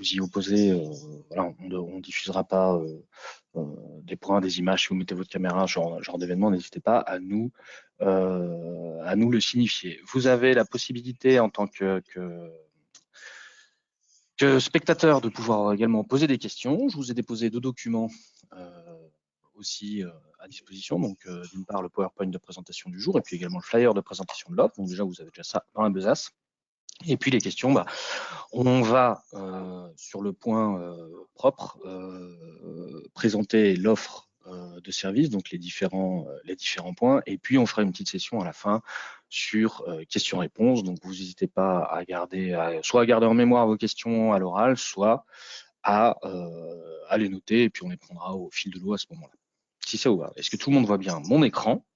vous y opposez, voilà, on ne diffusera pas des points, des images. Si vous mettez votre caméra, genre d'événement, n'hésitez pas à nous le signifier. Vous avez la possibilité en tant que spectateur de pouvoir également poser des questions. Je vous ai déposé 2 documents aussi à disposition. Donc, d'une part, le PowerPoint de présentation du jour et puis également le flyer de présentation de l'offre. Donc, déjà, vous avez déjà ça dans la besace. Et puis, les questions, on va, sur le point propre, présenter l'offre de service, donc les différents points. Et puis, on fera une petite session à la fin sur questions-réponses. Donc, vous n'hésitez pas à garder, soit à garder en mémoire vos questions à l'oral, soit à les noter. Et puis, on les prendra au fil de l'eau à ce moment-là. Si ça vous va. Est-ce que tout le monde voit bien mon écran?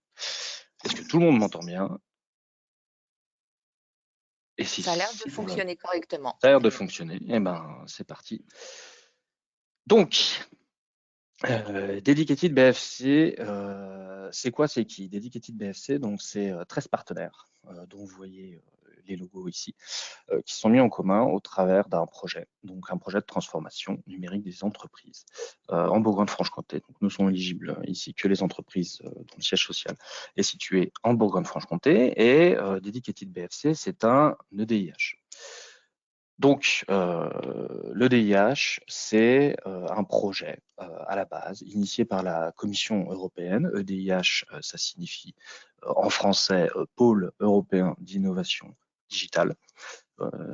Est-ce que tout le monde m'entend bien? Et si Ça a l'air de fonctionner correctement. ça a l'air de fonctionner, eh ben, c'est parti. Donc, Dedicated BFC, c'est quoi, c'est qui? Dedicated BFC, donc c'est 13 partenaires, dont vous voyez les logos ici, qui sont mis en commun au travers d'un projet, donc un projet de transformation numérique des entreprises en Bourgogne-Franche-Comté. Donc, nous sommes éligibles ici que les entreprises dont le siège social est situé en Bourgogne-Franche-Comté, et Dedicated BFC, c'est un EDIH. Donc, l'EDIH, c'est un projet à la base initié par la Commission européenne. EDIH, ça signifie en français Pôle européen d'innovation digitale.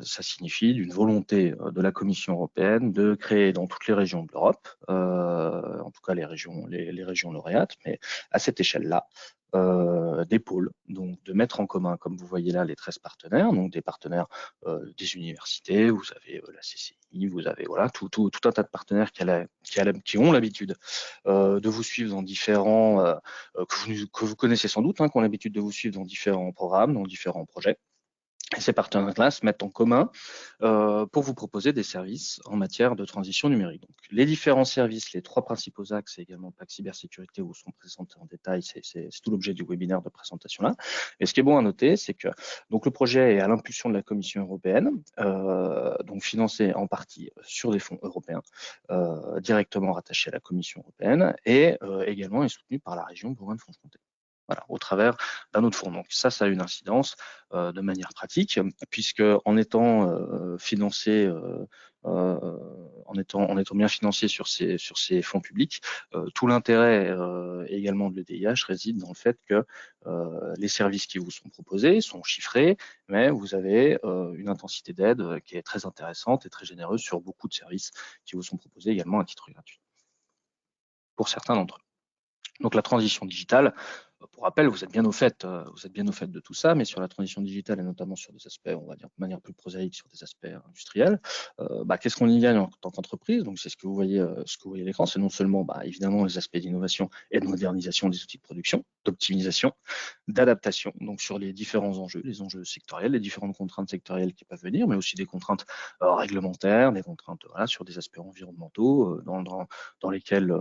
Ça signifie d'une volonté de la Commission européenne de créer dans toutes les régions de l'Europe, en tout cas les régions lauréates, mais à cette échelle-là, des pôles, donc de mettre en commun, comme vous voyez là, les 13 partenaires, donc des partenaires des universités, vous avez la CCI, vous avez voilà, tout un tas de partenaires qui ont l'habitude de vous suivre dans différents, que vous connaissez sans doute, qui ont l'habitude de vous suivre dans différents programmes, dans différents projets. Et ces partenaires-là se mettent en commun pour vous proposer des services en matière de transition numérique. Donc, les différents services, les 3 principaux axes, et également PAC cybersécurité, où sont présentés en détail, c'est tout l'objet du webinaire de présentation là. Et ce qui est bon à noter, c'est que donc le projet est à l'impulsion de la Commission européenne, donc financé en partie sur des fonds européens, directement rattachés à la Commission européenne, et également est soutenu par la région Bourgogne-Franche-Comté. Voilà, au travers d'un autre fonds. Donc ça a une incidence de manière pratique, puisque en étant financé, en étant bien financé sur ces fonds publics, tout l'intérêt également de l'EDIH réside dans le fait que les services qui vous sont proposés sont chiffrés, mais vous avez une intensité d'aide qui est très intéressante et très généreuse sur beaucoup de services qui vous sont proposés également à titre gratuit, pour certains d'entre eux. Donc la transition digitale, pour rappel, vous êtes bien au fait de tout ça, mais sur la transition digitale et notamment sur des aspects, on va dire de manière plus prosaïque, sur des aspects industriels, qu'est-ce qu'on y gagne en tant qu'entreprise? Donc c'est ce que vous voyez à l'écran, c'est non seulement évidemment les aspects d'innovation et de modernisation des outils de production, d'optimisation, d'adaptation, donc sur les différents enjeux, les enjeux sectoriels, les différentes contraintes sectorielles qui peuvent venir, mais aussi des contraintes réglementaires, des contraintes sur des aspects environnementaux, dans lesquels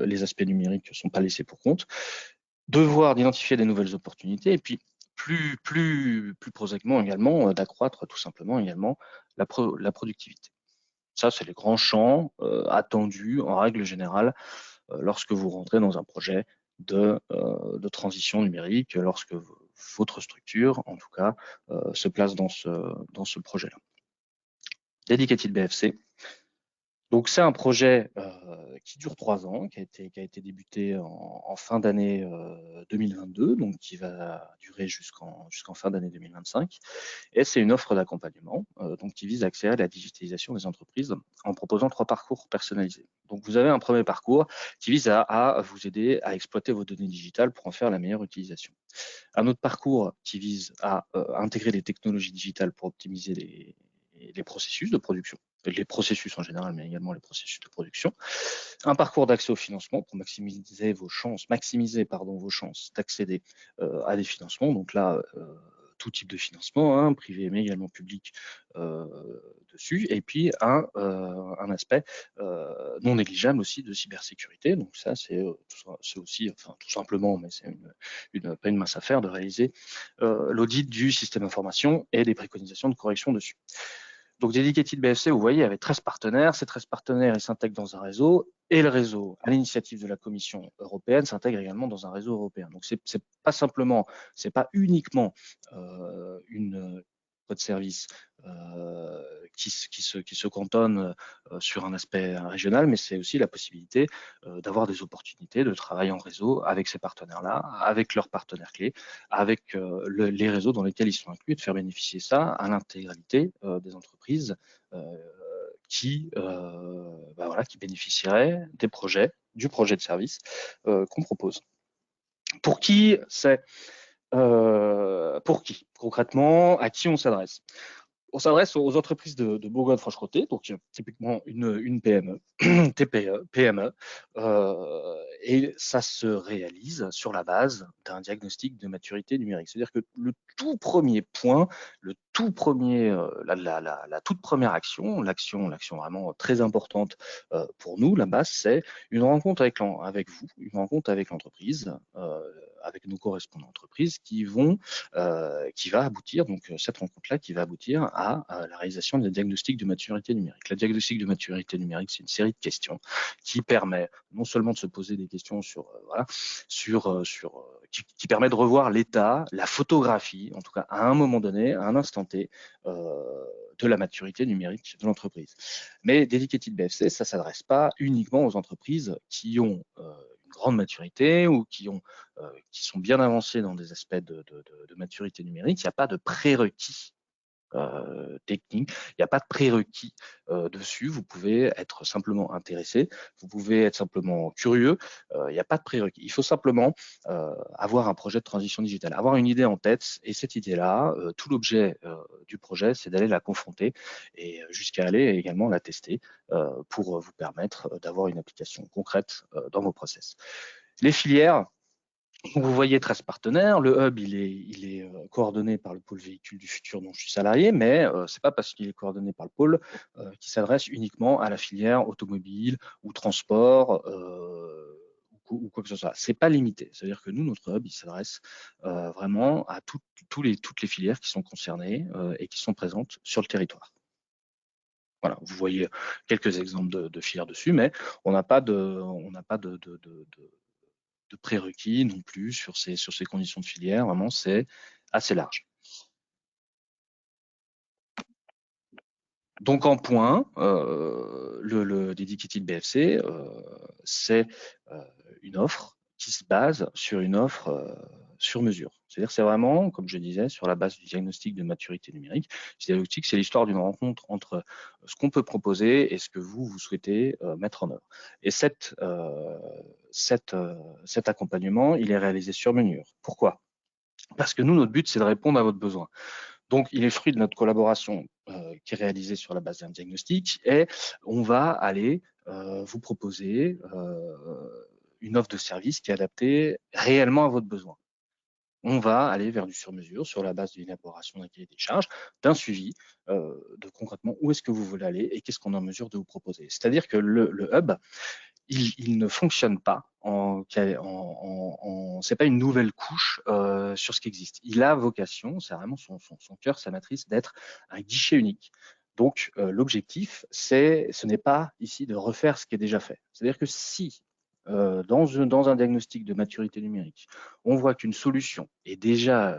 les aspects numériques ne sont pas laissés pour compte. Devoir d'identifier des nouvelles opportunités et puis plus prosaïquement également d'accroître tout simplement également la productivité. Ça, c'est les grands champs attendus en règle générale lorsque vous rentrez dans un projet de transition numérique, lorsque votre structure, en tout cas, se place dans ce projet-là. Dedicated BFC. Donc c'est un projet qui dure 3 ans, qui a été débuté en fin d'année 2022, donc qui va durer jusqu'en fin d'année 2025. Et c'est une offre d'accompagnement donc qui vise à accélérer la digitalisation des entreprises en proposant 3 parcours personnalisés. Donc vous avez un premier parcours qui vise à vous aider à exploiter vos données digitales pour en faire la meilleure utilisation. Un autre parcours qui vise à intégrer les technologies digitales pour optimiser les processus de production, les processus en général, mais également les processus de production. Un parcours d'accès au financement pour maximiser vos chances d'accéder à des financements. Donc là, tout type de financement, privé mais également public dessus. Et puis un aspect non négligeable aussi de cybersécurité. Donc ça, c'est aussi, enfin tout simplement, mais c'est pas une mince affaire de réaliser l'audit du système d'information et des préconisations de correction dessus. Donc Dedicated BFC, vous voyez, avait 13 partenaires. Ces 13 partenaires, ils s'intègrent dans un réseau, et le réseau, à l'initiative de la Commission européenne, s'intègre également dans un réseau européen. Donc c'est pas simplement, c'est pas uniquement une code service qui se cantonne sur un aspect régional, mais c'est aussi la possibilité d'avoir des opportunités de travailler en réseau avec ces partenaires-là, avec leurs partenaires clés, avec les réseaux dans lesquels ils sont inclus, de faire bénéficier ça à l'intégralité des entreprises qui bénéficieraient des projets, du projet de service qu'on propose. Pour qui c'est pour qui concrètement, à qui on s'adresse? On s'adresse aux entreprises de Bourgogne-Franche-Comté, donc typiquement une PME, TPE, PME, et ça se réalise sur la base d'un diagnostic de maturité numérique. C'est-à-dire que le tout premier point, le tout premier, la toute première action, l'action vraiment très importante pour nous, la base, c'est une rencontre avec vous, une rencontre avec l'entreprise, avec nos correspondants entreprises qui va aboutir, donc cette rencontre-là qui va aboutir à la réalisation d'un diagnostic de maturité numérique. Le diagnostic de maturité numérique, c'est une série de questions qui permet non seulement de se poser des questions qui permet de revoir l'état, la photographie, en tout cas à un moment donné, à un instant T, de la maturité numérique de l'entreprise. Mais Dedicated BFC, ça ne s'adresse pas uniquement aux entreprises qui ont une grande maturité ou qui sont bien avancés dans des aspects de maturité numérique. Il n'y a pas de prérequis technique, il n'y a pas de prérequis dessus. Vous pouvez être simplement intéressé, vous pouvez être simplement curieux. Il n'y a pas de prérequis. Il faut simplement avoir un projet de transition digitale, avoir une idée en tête. Et cette idée-là, tout l'objet du projet, c'est d'aller la confronter et jusqu'à aller également la tester pour vous permettre d'avoir une application concrète dans vos process. Les filières, vous voyez 13 partenaires. Le hub, il est coordonné par le pôle véhicule du futur dont je suis salarié, mais c'est pas parce qu'il est coordonné par le pôle qu'il s'adresse uniquement à la filière automobile ou transport ou quoi que ce soit. C'est pas limité. C'est-à-dire que nous, notre hub, il s'adresse vraiment à toutes les filières qui sont concernées et qui sont présentes sur le territoire. Voilà, vous voyez quelques exemples de filières dessus, mais on n'a pas de prérequis non plus sur ces conditions de filière. Vraiment, c'est assez large. Donc en point, le Dedicated BFC, c'est une offre qui se base sur une offre sur mesure. C'est-à-dire c'est vraiment, comme je disais, sur la base du diagnostic de maturité numérique. Ce diagnostic, c'est l'histoire d'une rencontre entre ce qu'on peut proposer et ce que vous souhaitez mettre en œuvre. Et cet accompagnement, il est réalisé sur mesure. Pourquoi? Parce que nous, notre but, c'est de répondre à votre besoin. Donc, il est fruit de notre collaboration qui est réalisée sur la base d'un diagnostic et on va aller vous proposer une offre de service qui est adaptée réellement à votre besoin. On va aller vers du sur-mesure sur la base d'une élaboration d'un cahier des charges, d'un suivi de concrètement où est-ce que vous voulez aller et qu'est-ce qu'on est en mesure de vous proposer. C'est-à-dire que le hub, il ne fonctionne pas c'est pas une nouvelle couche sur ce qui existe. Il a vocation, c'est vraiment son cœur, sa matrice, d'être un guichet unique. Donc l'objectif, ce n'est pas ici de refaire ce qui est déjà fait. C'est-à-dire que si dans un diagnostic de maturité numérique, on voit qu'une solution est déjà,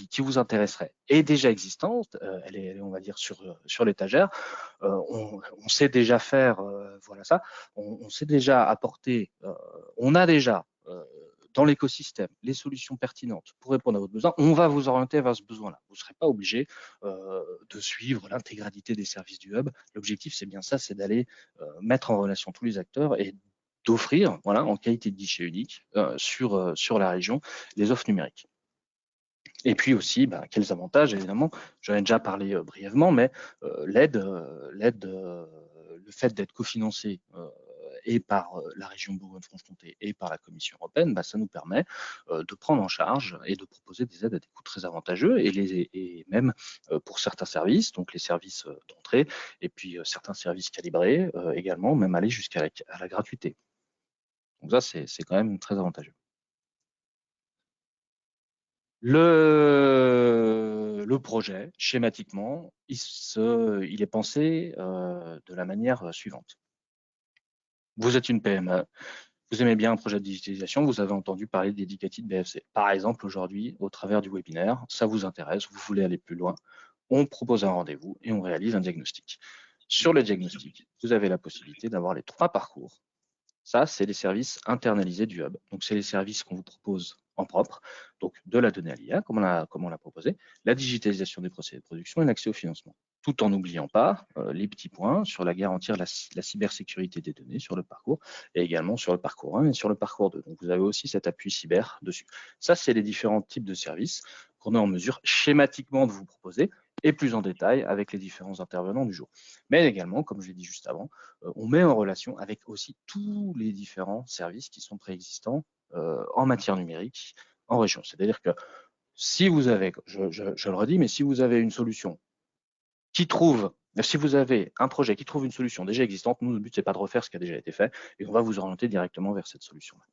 qui vous intéresserait, est déjà existante, elle est, on va dire, sur l'étagère, on sait déjà faire, ça, on sait déjà apporter, on a déjà dans l'écosystème les solutions pertinentes pour répondre à votre besoin, on va vous orienter vers ce besoin-là. Vous ne serez pas obligé de suivre l'intégralité des services du hub. L'objectif, c'est bien ça, c'est d'aller mettre en relation tous les acteurs et d'offrir, en qualité de guichet unique sur la région, les offres numériques. Et puis aussi, quels avantages, évidemment, j'en ai déjà parlé brièvement, mais l'aide, le fait d'être cofinancé et par la région Bourgogne-Franche-Comté et par la Commission européenne, ça nous permet de prendre en charge et de proposer des aides à des coûts très avantageux et même pour certains services, donc les services d'entrée et puis certains services calibrés également, même aller jusqu'à la gratuité. Donc ça, c'est quand même très avantageux. Le projet, schématiquement, il est pensé de la manière suivante. Vous êtes une PME, vous aimez bien un projet de digitalisation, vous avez entendu parler d'Educated BFC. Par exemple, aujourd'hui, au travers du webinaire, ça vous intéresse, vous voulez aller plus loin, on propose un rendez-vous et on réalise un diagnostic. Sur le diagnostic, vous avez la possibilité d'avoir les 3 parcours. Ça, c'est les services internalisés du hub. Donc, c'est les services qu'on vous propose en propre, donc de la donnée à l'IA, comme on l'a proposé, la digitalisation des procédés de production et l'accès au financement, tout en n'oubliant pas les petits points sur la garantir la cybersécurité des données sur le parcours, et également sur le parcours 1 et sur le parcours 2. Donc, vous avez aussi cet appui cyber dessus. Ça, c'est les différents types de services qu'on est en mesure schématiquement de vous proposer, et plus en détail avec les différents intervenants du jour. Mais également, comme je l'ai dit juste avant, on met en relation avec aussi tous les différents services qui sont préexistants en matière numérique en région. C'est-à-dire que si vous avez, je le redis, mais si vous avez une solution qui trouve, si vous avez un projet qui trouve une solution déjà existante, nous, le but, c'est pas de refaire ce qui a déjà été fait, et on va vous orienter directement vers cette solution-là.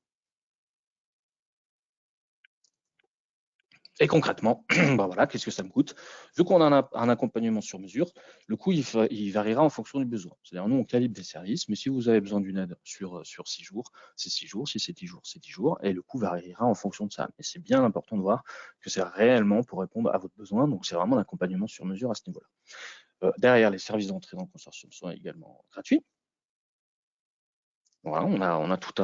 Et concrètement, ben voilà, qu'est-ce que ça me coûte? Vu qu'on a un accompagnement sur mesure, le coût, il variera en fonction du besoin. C'est-à-dire, nous, on calibre des services, mais si vous avez besoin d'une aide sur 6 jours, c'est 6 jours. Si c'est 10 jours, c'est 10 jours. Et le coût variera en fonction de ça. Mais c'est bien important de voir que c'est réellement pour répondre à votre besoin. Donc, c'est vraiment l'accompagnement sur mesure à ce niveau-là. Derrière, les services d'entrée dans le consortium sont également gratuits. Voilà, on a toute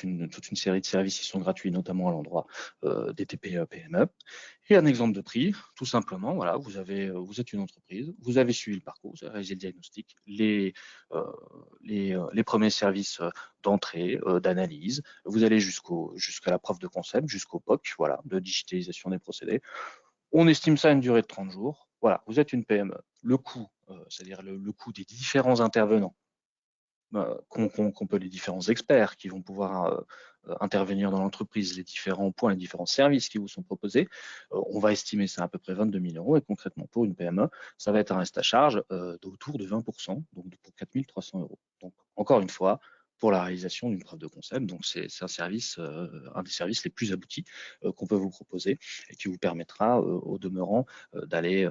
une série de services qui sont gratuits, notamment à l'endroit des TPE, PME. Et un exemple de prix, tout simplement, voilà, vous êtes une entreprise, vous avez suivi le parcours, vous avez réalisé le diagnostic, les premiers services d'entrée, d'analyse, vous allez jusqu'à la preuve de concept, jusqu'au POC, voilà, de digitalisation des procédés. On estime ça à une durée de 30 jours. Voilà, vous êtes une PME. Le coût, c'est-à-dire le coût des différents intervenants, qu'on peut, les différents experts qui vont pouvoir intervenir dans l'entreprise, les différents points, les différents services qui vous sont proposés, on va estimer ça à peu près 22 000 euros, et concrètement pour une PME, ça va être un reste à charge d'autour de 20%, donc pour 4 300 euros. Donc encore une fois, pour la réalisation d'une preuve de concept, donc c'est un service, un des services les plus aboutis qu'on peut vous proposer et qui vous permettra au demeurant d'aller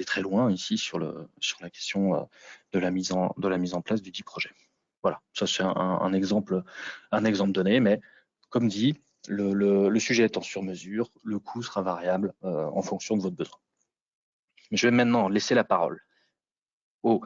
très loin ici sur la question de la mise en place du dit projet. Voilà, ça c'est un exemple donné, mais comme dit, le sujet étant sur mesure, le coût sera variable en fonction de votre besoin. Mais je vais maintenant laisser la parole aux